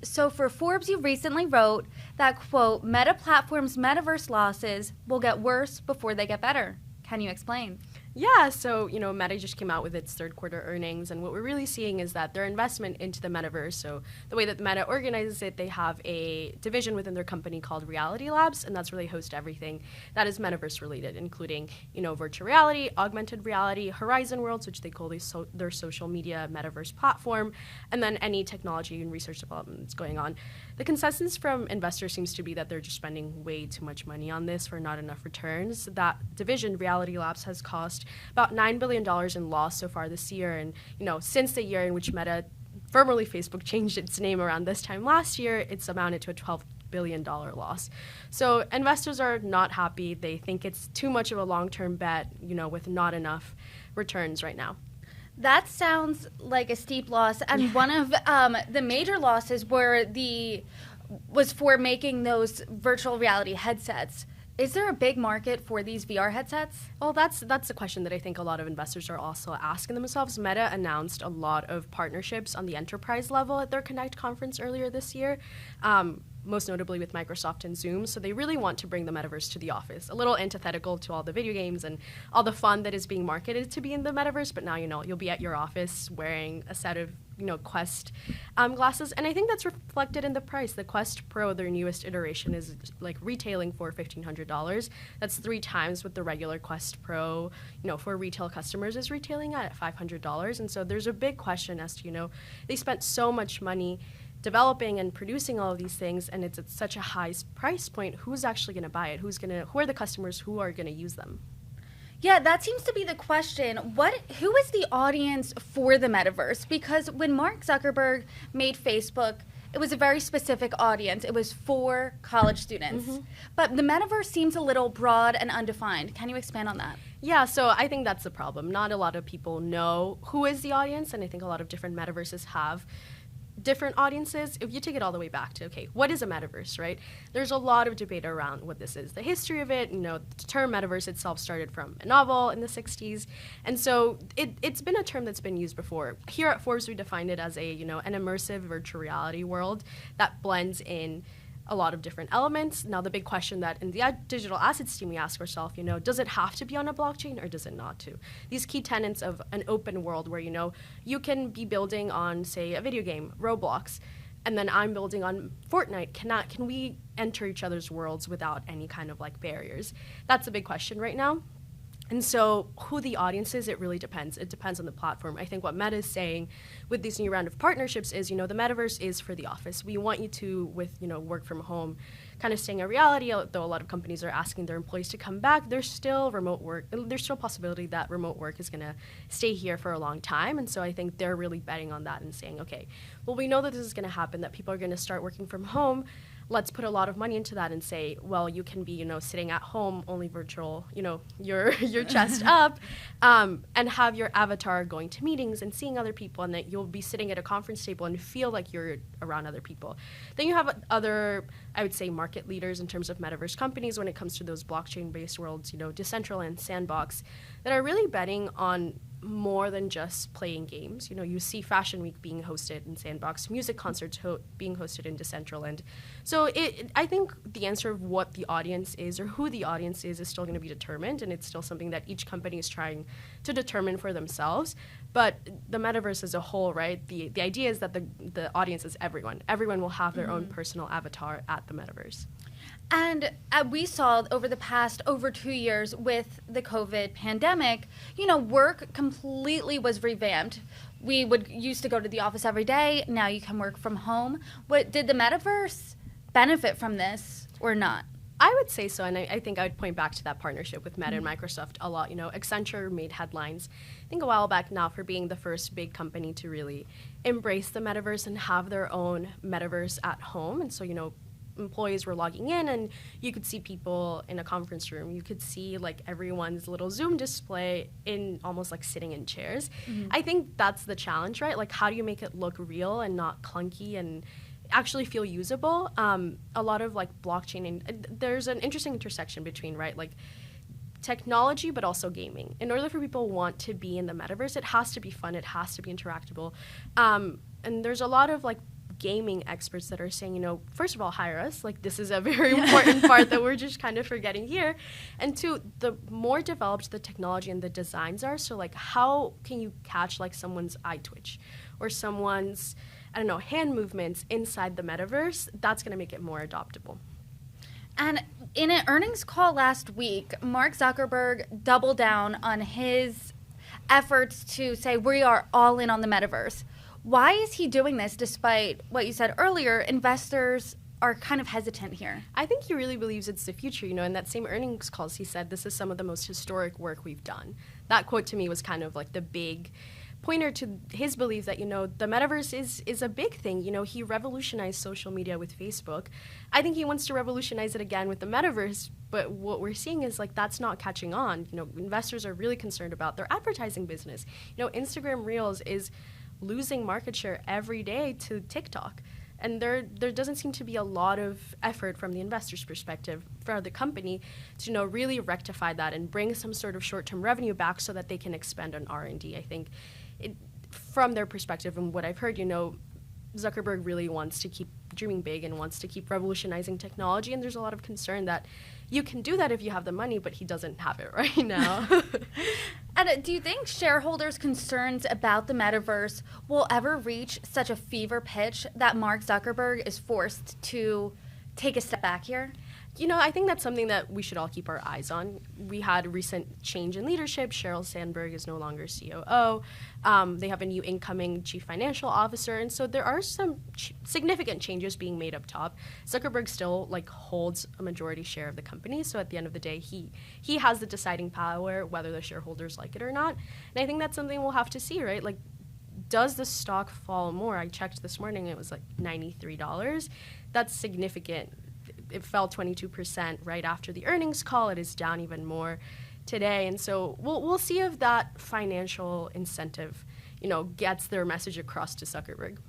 So for Forbes, you recently wrote that, quote, Meta Platform's Metaverse losses will get worse before they get better. Can you explain? Yeah, so, Meta just came out with its third quarter earnings, and what we're really seeing is that their investment into the metaverse, so the way that Meta organizes it, they have a division within their company called Reality Labs, and that's where they host everything that is metaverse related, including, virtual reality, augmented reality, Horizon Worlds, which they call their social media metaverse platform, and then any technology and research development that's going on. The consensus from investors seems to be that they're just spending way too much money on this for not enough returns. That division, Reality Labs, has cost about $9 billion in loss so far this year. And, since the year in which Meta, formerly Facebook, changed its name around this time last year, it's amounted to a $12 billion loss. So investors are not happy. They think it's too much of a long-term bet, with not enough returns right now. That sounds like a steep loss. And one of the major losses was for making those virtual reality headsets. Is there a big market for these VR headsets? Well, that's a question that I think a lot of investors are also asking themselves. Meta announced a lot of partnerships on the enterprise level at their Connect conference earlier this year, most notably with Microsoft and Zoom. So they really want to bring the metaverse to the office, a little antithetical to all the video games and all the fun that is being marketed to be in the metaverse. But now, you'll be at your office wearing a set of Quest glasses, and I think that's reflected in the price. The Quest Pro, their newest iteration, is retailing for $1,500. That's 3 times what the regular Quest Pro, for retail customers is retailing at $500. And so there's a big question as to, they spent so much money developing and producing all of these things, and it's at such a high price point. Who's actually going to buy it? Who are the customers who are going to use them? Yeah, that seems to be the question. Who is the audience for the metaverse? Because when Mark Zuckerberg made Facebook, it was a very specific audience. It was for college students. Mm-hmm. But the metaverse seems a little broad and undefined. Can you expand on that? Yeah, so I think that's the problem. Not a lot of people know who is the audience, and I think a lot of different metaverses have different audiences. If you take it all the way back to, okay, what is a metaverse, right? There's a lot of debate around what this is. The history of it, the term metaverse itself started from a novel in the 60s. And so it's been a term that's been used before. Here at Forbes, we defined it as an immersive virtual reality world that blends in a lot of different elements. Now, the big question that in the digital assets team we ask ourselves, does it have to be on a blockchain or does it not to? These key tenets of an open world where, you can be building on, say, a video game, Roblox, and then I'm building on Fortnite. Can we enter each other's worlds without any kind of barriers? That's a big question right now. And so who the audience is, it really depends. It depends on the platform. I think what Meta is saying with this new round of partnerships is, the metaverse is for the office. We want you to, with, work from home, kind of staying a reality, although a lot of companies are asking their employees to come back. There's still remote work. There's still a possibility that remote work is going to stay here for a long time. And so I think they're really betting on that and saying, okay, well, we know that this is going to happen, that people are going to start working from home. Let's put a lot of money into that and say, well, you can be, sitting at home, only virtual, your chest up, and have your avatar going to meetings and seeing other people, and that you'll be sitting at a conference table and feel like you're around other people. Then you have other, I would say, market leaders in terms of metaverse companies when it comes to those blockchain-based worlds, Decentraland, Sandbox, that are really betting on more than just playing games. You see Fashion Week being hosted in Sandbox, music concerts being hosted in Decentraland. So I think the answer of what the audience is or who the audience is still going to be determined, and it's still something that each company is trying to determine for themselves. But the metaverse as a whole, right, the idea is that the audience is everyone. Everyone will have their own personal avatar at the metaverse. And we saw over the past over 2 years with the COVID pandemic, work completely was revamped. We used to go to the office every day. Now you can work from home. Did the metaverse benefit from this or not? I would say so, and I think I would point back to that partnership with Meta and Microsoft a lot. Accenture made headlines, I think a while back now, for being the first big company to really embrace the metaverse and have their own metaverse at home. And so, employees were logging in and you could see people in a conference room. You could see everyone's little Zoom display in almost sitting in chairs. Mm-hmm. I think that's the challenge, right? How do you make it look real and not clunky and actually feel usable? A lot of blockchain, and there's an interesting intersection between, right, technology but also gaming. In order for people want to be in the metaverse, it has to be fun, it has to be interactable. And there's a lot of gaming experts that are saying, you know, first of all, hire us. Like, this is a very important part that we're just kind of forgetting here. And two, the more developed the technology and the designs are, so like, how can you catch like someone's eye twitch or someone's, I don't know, hand movements inside the metaverse? That's going to make it more adoptable. And in an earnings call last week, Mark Zuckerberg doubled down on his efforts to say we are all in on the metaverse. Why is he doing this despite what you said earlier? Investors are kind of hesitant here. I think he really believes it's the future. You know, in that same earnings calls, he said this is some of the most historic work we've done. That quote to me was kind of like the big pointer to his belief that, you know, the metaverse is a big thing. You know, he revolutionized social media with Facebook. I think he wants to revolutionize it again with the metaverse, but what we're seeing is like that's not catching on. You know, investors are really concerned about their advertising business. You know, Instagram Reels is losing market share every day to TikTok. And there doesn't seem to be a lot of effort from the investor's perspective for the company to, you know, really rectify that and bring some sort of short-term revenue back so that they can expand on R&D. I think from their perspective and what I've heard, you know, Zuckerberg really wants to keep dreaming big and wants to keep revolutionizing technology. And there's a lot of concern that you can do that if you have the money, but he doesn't have it right now. And do you think shareholders' concerns about the metaverse will ever reach such a fever pitch that Mark Zuckerberg is forced to take a step back here? You know, I think that's something that we should all keep our eyes on. We had a recent change in leadership. Sheryl Sandberg is no longer COO. They have a new incoming chief financial officer. And so there are some significant changes being made up top. Zuckerberg still like holds a majority share of the company. So at the end of the day, he has the deciding power whether the shareholders like it or not. And I think that's something we'll have to see, right? Like, does the stock fall more? I checked this morning, it was like $93. That's significant. It fell 22% right after the earnings call. It is down even more today. And so we'll see if that financial incentive, you know, gets their message across to Zuckerberg.